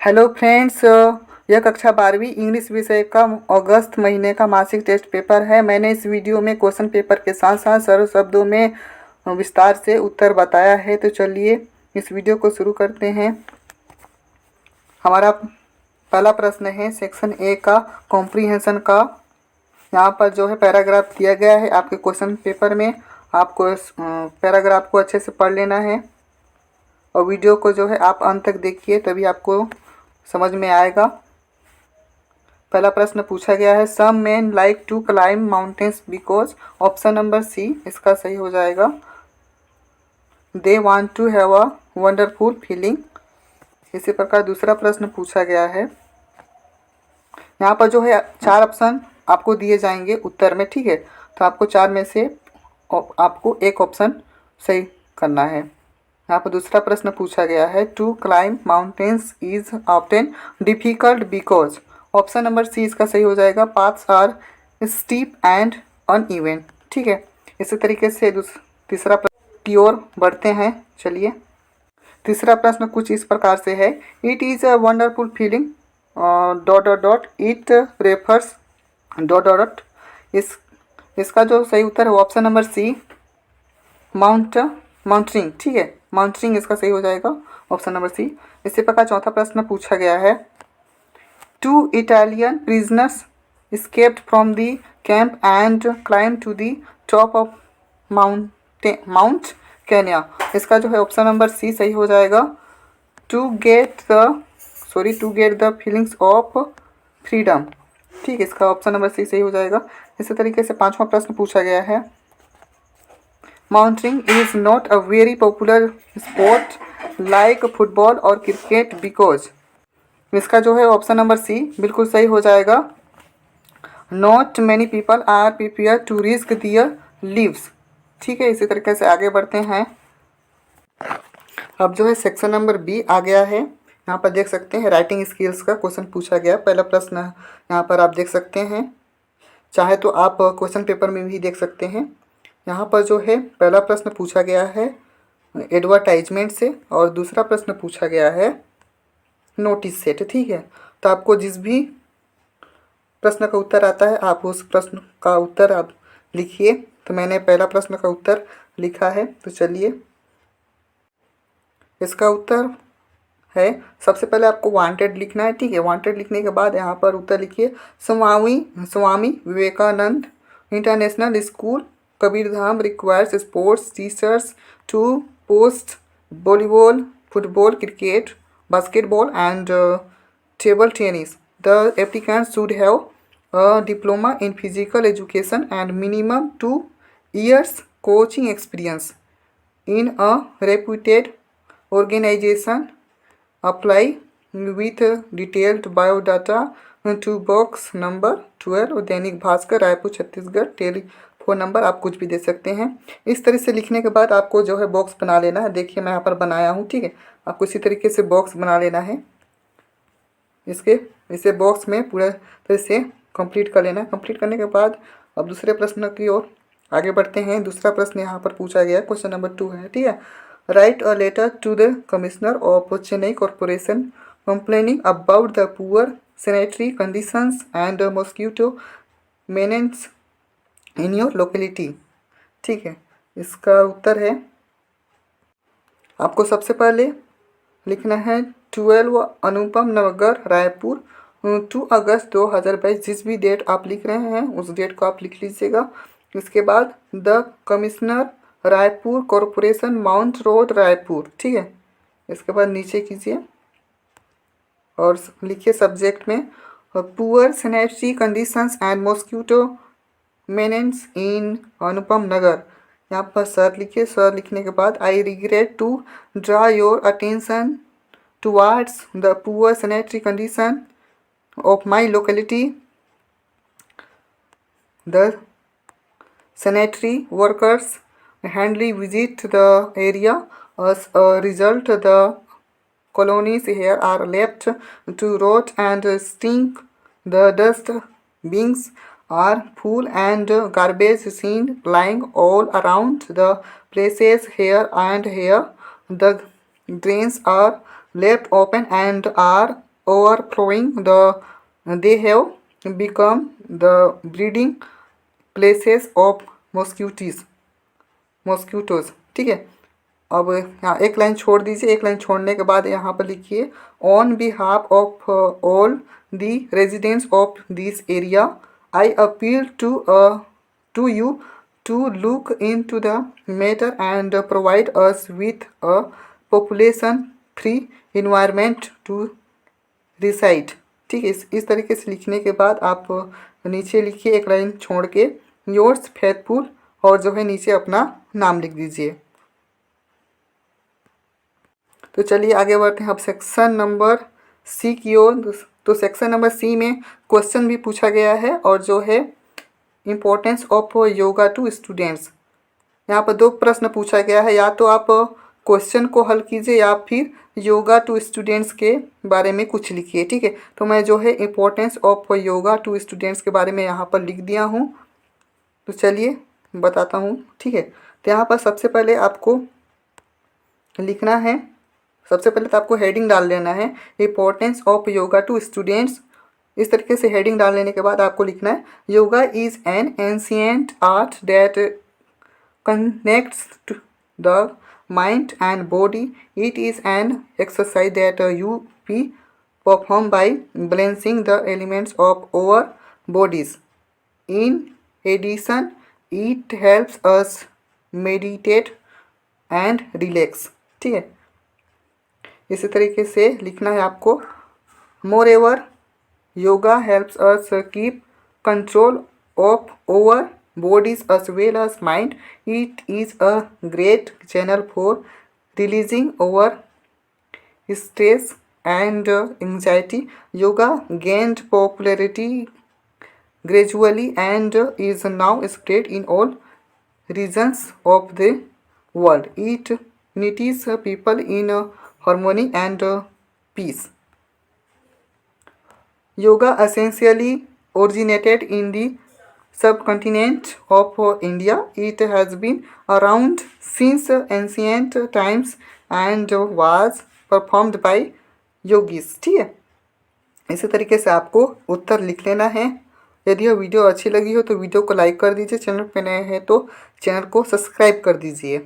Hello friends, यह कक्षा 12वीं इंग्लिश विषय का अगस्त महीने का मासिक टेस्ट पेपर है। मैंने इस वीडियो में क्वेश्चन पेपर के साथ साथ सरल शब्दों में विस्तार से उत्तर बताया है। तो चलिए इस वीडियो को शुरू करते हैं। हमारा पहला प्रश्न है सेक्शन ए का कॉम्प्रीहेंशन का। यहाँ पर जो है पैराग्राफ दिया गया है आपके क्वेश्चन पेपर में। आपको इस पैराग्राफ को अच्छे से पढ़ लेना है और वीडियो को जो है आप अंत तक देखिए, तभी आपको समझ में आएगा। पहला प्रश्न पूछा गया है some men like to climb mountains because, option number C इसका सही हो जाएगा। They want to have a wonderful feeling. इसी प्रकार दूसरा प्रश्न पूछा गया है। यहाँ पर जो है 4 ऑप्शन आपको दिए जाएंगे उत्तर में, ठीक है। तो आपको 4 में से आपको एक ऑप्शन सही करना है। यहाँ पर दूसरा प्रश्न पूछा गया है to climb mountains is often difficult because, option number C इसका सही हो जाएगा। Paths are steep and uneven, ठीक है। इसी तरीके से तीसरा प्रश्न की ओर बढ़ते हैं। चलिए तीसरा प्रश्न कुछ इस प्रकार से है, it is a wonderful feeling dot dot dot it refers dot dot dot. इसका जो सही उत्तर है ऑप्शन नंबर सी माउंटरिंग, ठीक है। माउंटरिंग इसका सही हो जाएगा, ऑप्शन नंबर सी। इसी प्रकार चौथा प्रश्न पूछा गया है two Italian prisoners escaped from the camp and climbed to the top of Mount Kenya. इसका जो है ऑप्शन नंबर सी सही हो जाएगा। To get the feelings of freedom, ठीक है। इसका ऑप्शन नंबर सी सही हो जाएगा। इसी तरीके से पांचवा प्रश्न पूछा गया है mountaineering is not a very popular sport like football और क्रिकेट बिकॉज, इसका जो है ऑप्शन नंबर सी बिल्कुल सही हो जाएगा। Not many people are prepare to risk their lives, ठीक है। इसी तरीके से आगे बढ़ते हैं। अब जो है सेक्शन नंबर बी आ गया है। यहाँ पर देख सकते हैं राइटिंग स्किल्स का क्वेश्चन पूछा गया। पहला प्रश्न यहाँ पर आप देख सकते हैं, चाहे तो आप क्वेश्चन पेपर में भी देख सकते हैं। यहाँ पर जो है पहला प्रश्न पूछा गया है एडवर्टाइजमेंट से और दूसरा प्रश्न पूछा गया है नोटिस सेट, ठीक है। तो आपको जिस भी प्रश्न का उत्तर आता है आप उस प्रश्न का उत्तर आप लिखिए। तो मैंने पहला प्रश्न का उत्तर लिखा है। तो चलिए इसका उत्तर है, सबसे पहले आपको वांटेड लिखना है, ठीक है। वांटेड लिखने के बाद यहाँ पर उत्तर लिखिए Swami Vivekananda international school Kabirdham requires sports teachers to post volleyball football cricket basketball and table tennis. The applicant should have a diploma in physical education and minimum 2 years coaching experience in a reputed organization. Apply with detailed biodata to box number 12 Dainik Bhaskar Raipur Chhattisgarh. Telephone number आप कुछ भी दे सकते हैं। इस तरह से लिखने के बाद आपको जो है बॉक्स बना लेना है। देखिए मैं यहाँ पर बनाया हूँ, ठीक है। आपको इसी तरीके से बॉक्स बना लेना है। इसे बॉक्स में पूरा तरह से कंप्लीट कर लेना है। कंप्लीट करने के बाद अब दूसरे प्रश्न की ओर आगे बढ़ते हैं। दूसरा प्रश्न यहाँ पर पूछा गया है, क्वेश्चन नंबर 2 है, ठीक है। Write a letter to the commissioner of Chennai corporation complaining about the poor sanitary conditions and mosquito menace in your locality, ठीक है। इसका उत्तर है आपको सबसे पहले लिखना है 12 अनुपम नगर रायपुर 2 अगस्त 2022। जिस भी डेट आप लिख रहे हैं उस डेट को आप लिख लीजिएगा। इसके बाद the commissioner Raipur corporation mount road Raipur, ठीक है। इसके बाद नीचे कीजिए और लिखिए सब्जेक्ट में poor sanitary conditions and mosquito menace in Anupam Nagar. यहाँ पर सर लिखिए। सर लिखने के बाद I regret to draw your attention towards the poor sanitary condition of my locality. The sanitary workers handily visit the area. As a result, the colonies here are left to rot and stink. The dust bins are full and garbage seen lying all around the places here and here. The drains are left open and are overflowing, they have become the breeding places of mosquitoes। ठीक है, अब यहाँ एक line छोड़ दीजिए, एक line छोड़ने के बाद यहाँ पर लिखिए on behalf of all the residents of this area I appeal to you to look into the matter and provide us with a population free environment to reside. ठीक है, इस तरीके से लिखने के बाद आप नीचे लिखिए एक लाइन छोड़ के योर्स फेथफुल और जो है नीचे अपना नाम लिख दीजिए। तो चलिए आगे बढ़ते हैं अब सेक्शन नंबर सी की ओर। तो सेक्शन नंबर सी में क्वेश्चन भी पूछा गया है और जो है importance of yoga to students. यहाँ पर दो प्रश्न पूछा गया है, या तो आप क्वेश्चन को हल कीजिए या फिर योगा टू स्टूडेंट्स के बारे में कुछ लिखिए। ठीक है, तो मैं जो है importance of yoga to students के बारे में यहाँ पर लिख दिया हूँ। तो चलिए बताता हूँ। ठीक है, तो यहाँ पर सबसे पहले आपको लिखना है, सबसे पहले तो आपको हेडिंग डाल लेना है importance of yoga to students. इस तरीके से हेडिंग डाल लेने के बाद आपको लिखना है yoga is an ancient art that connects the mind and body. It is an exercise that we perform by balancing the elements of our bodies. In addition, it helps us meditate and relax। ठीक है, इसी तरीके से लिखना है आपको। Moreover, yoga helps us keep control of our bodies as well as mind. It is a great channel for releasing our stress and anxiety. Yoga gained popularity gradually and is now spread in all regions of the world. It unites people in harmony and peace. Yoga essentially originated in the subcontinent of India. It has been around since ancient times and was performed by yogis। ठीक है, इसी तरीके से आपको उत्तर लिख लेना है। यदि यह वीडियो अच्छी लगी हो तो वीडियो को लाइक कर दीजिए, चैनल पर नए हैं तो चैनल को सब्सक्राइब कर दीजिए।